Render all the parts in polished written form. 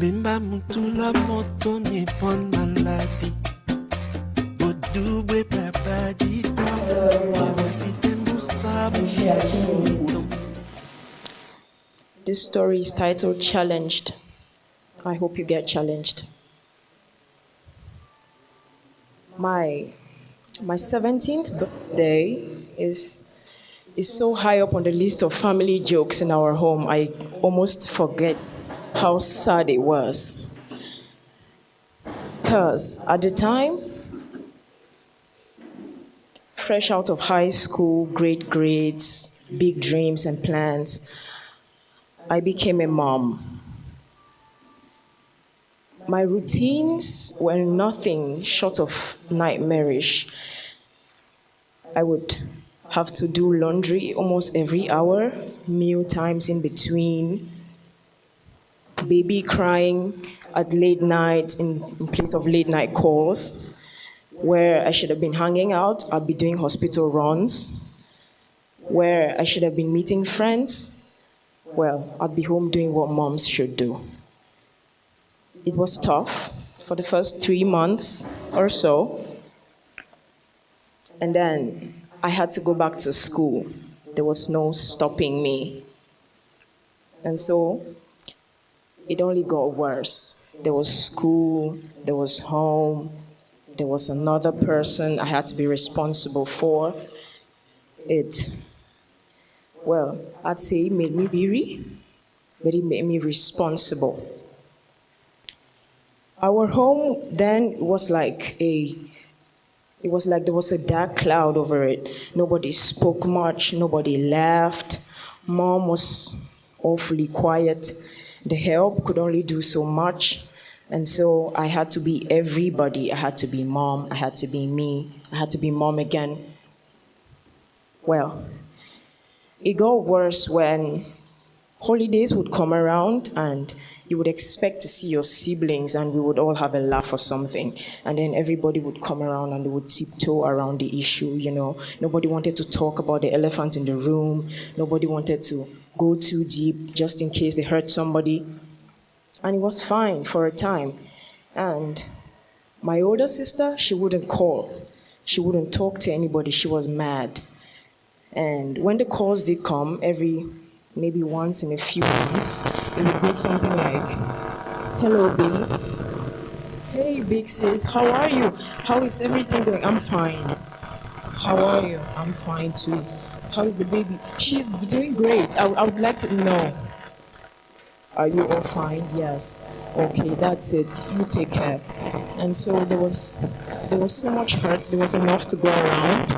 Mbemba mutula moto ni pon maladi. Bodube papa dito. This story is titled Challenged. I hope you get challenged. My 17th birthday is so high up on the list of family jokes in our home, I almost forget how sad it was. Because at the time, fresh out of high school, great grades, big dreams and plans, I became a mom. My routines were nothing short of nightmarish. I would have to do laundry almost every hour, meal times in between, baby crying at late night in place of late night calls. Where I should have been hanging out, I'd be doing hospital runs. Where I should have been meeting friends, well, I'd be home doing what moms should do. It was tough for the first 3 months or so. And then I had to go back to school. There was no stopping me. And so it only got worse. There was school, there was home, there was another person I had to be responsible for. I'd say it made me weary, but it made me responsible. Our home then was like there was a dark cloud over it. Nobody spoke much, nobody laughed. Mom was awfully quiet. The help could only do so much. And so I had to be everybody. I had to be mom, I had to be me, I had to be mom again. Well, it got worse when holidays would come around and you would expect to see your siblings and we would all have a laugh or something. And then everybody would come around and they would tiptoe around the issue, you know. Nobody wanted to talk about the elephant in the room. Nobody wanted to go too deep just in case they hurt somebody. And it was fine for a time. And my older sister, she wouldn't call. She wouldn't talk to anybody. She was mad. And when the calls did come, maybe once in a few months, it would go something like, "Hello, babe. Hey, big sis, how are you? How is everything going? I'm fine. How are you? I'm fine too. How is the baby? She's doing great. I would like to know. Are you all fine? Yes. Okay, that's it. You take care." And so there was so much hurt. There was enough to go around.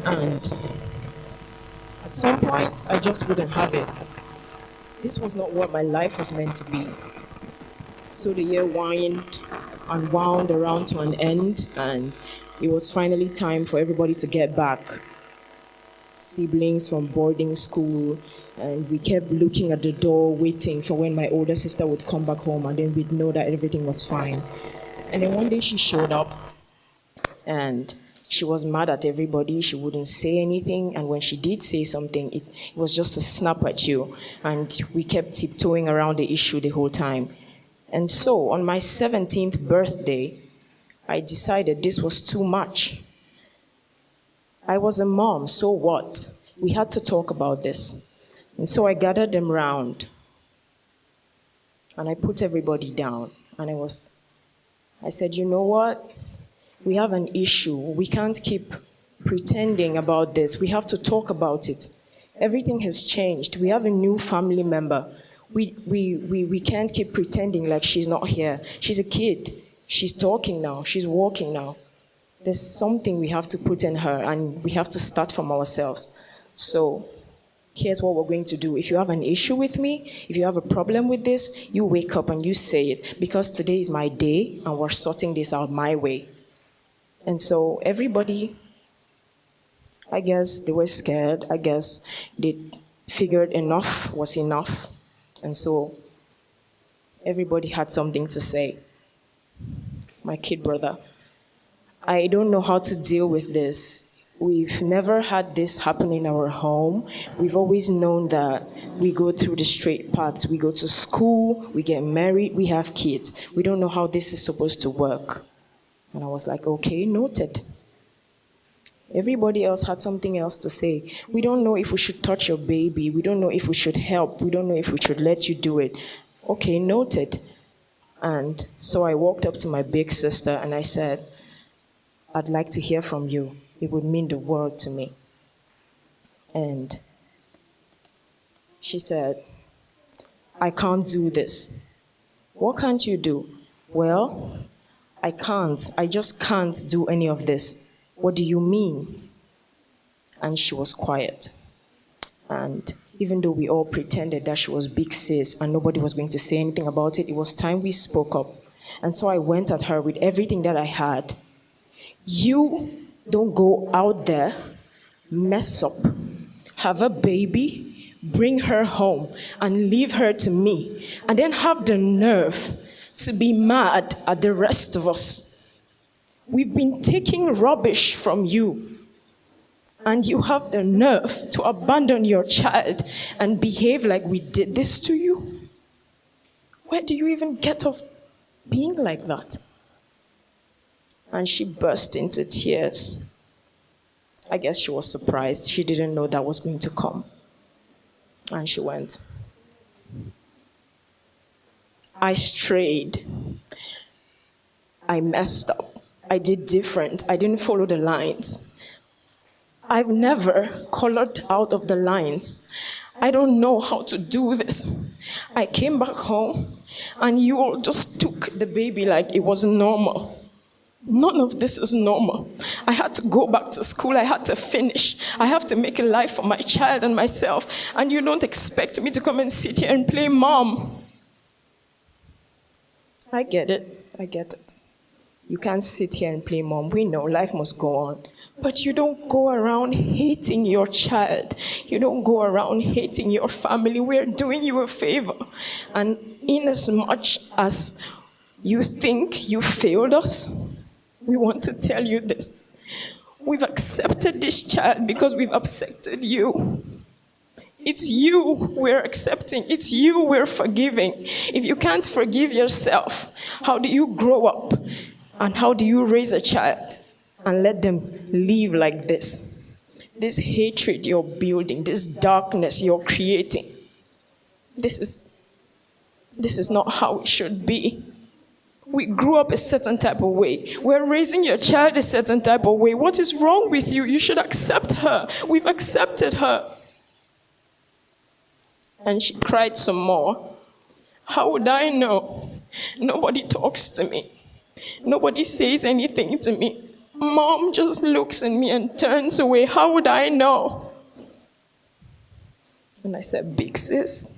And at some point, I just wouldn't have it. This was not what my life was meant to be. So the year wound around to an end, and it was finally time for everybody to get back. Siblings from boarding school, and we kept looking at the door, waiting for when my older sister would come back home, and then we'd know that everything was fine. And then one day she showed up, and she was mad at everybody. She wouldn't say anything, and when she did say something, it was just a snap at you, and we kept tiptoeing around the issue the whole time. And so on my 17th birthday, I decided this was too much. I was a mom, so what? We had to talk about this. And so I gathered them round, and I put everybody down, and I said, you know what? We have an issue. We can't keep pretending about this. We have to talk about it. Everything has changed. We have a new family member. We can't keep pretending like she's not here. She's a kid. She's talking now. She's walking now. There's something we have to put in her, and we have to start from ourselves. So here's what we're going to do. If you have an issue with me, if you have a problem with this, you wake up and you say it, because today is my day, and we're sorting this out my way. And so everybody, I guess they were scared. I guess they figured enough was enough. And so everybody had something to say. My kid brother, I don't know how to deal with this. We've never had this happen in our home. We've always known that we go through the straight paths. We go to school, we get married, we have kids. We don't know how this is supposed to work. And I was like, okay, noted. Everybody else had something else to say. We don't know if we should touch your baby. We don't know if we should help. We don't know if we should let you do it. Okay, noted. And so I walked up to my big sister and I said, I'd like to hear from you. It would mean the world to me. And she said, I can't do this. What can't you do? Well, I can't. I just can't do any of this. What do you mean? And she was quiet. And even though we all pretended that she was big sis and nobody was going to say anything about it, it was time we spoke up. And so I went at her with everything that I had. You don't go out there, mess up, have a baby, bring her home, and leave her to me, and then have the nerve to be mad at the rest of us. We've been taking rubbish from you, and you have the nerve to abandon your child and behave like we did this to you? Where do you even get off being like that? And she burst into tears. I guess she was surprised. She didn't know that was going to come. And she went. I strayed. I messed up. I did different. I didn't follow the lines. I've never colored out of the lines. I don't know how to do this. I came back home and you all just took the baby like it was normal. None of this is normal. I had to go back to school. I had to finish. I have to make a life for my child and myself. And you don't expect me to come and sit here and play mom. I get it. I get it. You can't sit here and play mom. We know life must go on. But you don't go around hating your child. You don't go around hating your family. We're doing you a favor. And in as much as you think you failed us, we want to tell you this. We've accepted this child because we've accepted you. It's you we're accepting. It's you we're forgiving. If you can't forgive yourself, how do you grow up? And how do you raise a child and let them live like this? This hatred you're building, this darkness you're creating, this is not how it should be. We grew up a certain type of way. We're raising your child a certain type of way. What is wrong with you? You should accept her. We've accepted her. And she cried some more. How would I know? Nobody talks to me. Nobody says anything to me. Mom just looks at me and turns away. How would I know? And I said, big sis,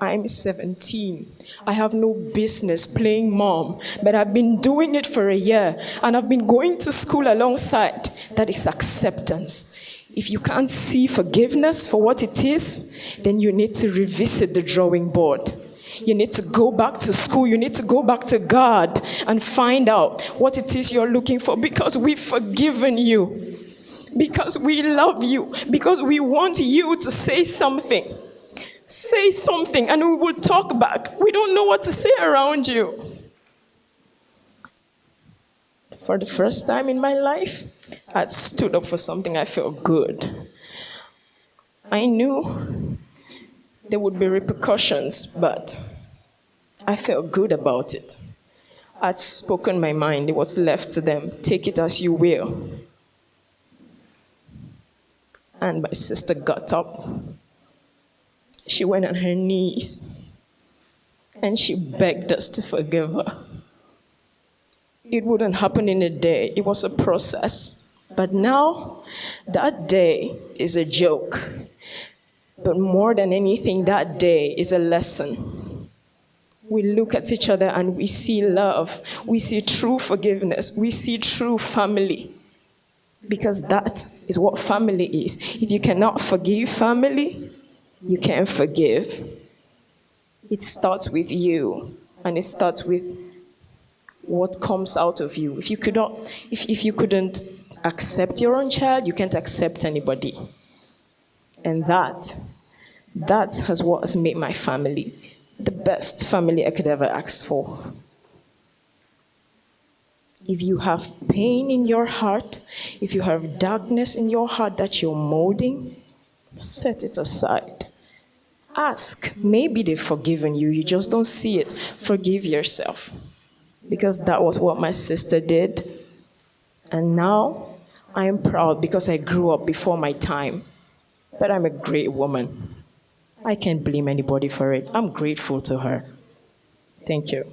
I'm 17. I have no business playing mom, but I've been doing it for a year, and I've been going to school alongside. That is acceptance. If you can't see forgiveness for what it is, then you need to revisit the drawing board. You need to go back to school. You need to go back to God and find out what it is you're looking for, because we've forgiven you, because we love you, because we want you to say something. Say something and we will talk back. We don't know what to say around you. For the first time in my life, I stood up for something I felt good. I knew there would be repercussions, but I felt good about it. I'd spoken my mind. It was left to them. Take it as you will. And my sister got up. She went on her knees and she begged us to forgive her. It wouldn't happen in a day. It was a process. But now, that day is a joke. But more than anything, that day is a lesson. We look at each other and we see love. We see true forgiveness. We see true family. Because that is what family is. If you cannot forgive family, you can't forgive. It starts with you, and it starts with what comes out of you. If you couldn't accept your own child, you can't accept anybody. And that has what has made my family the best family I could ever ask for. If you have pain in your heart, if you have darkness in your heart that you're molding, set it aside. Ask. Maybe they've forgiven you. You just don't see it. Forgive yourself. Because that was what my sister did. And now I am proud because I grew up before my time. But I'm a great woman. I can't blame anybody for it. I'm grateful to her. Thank you.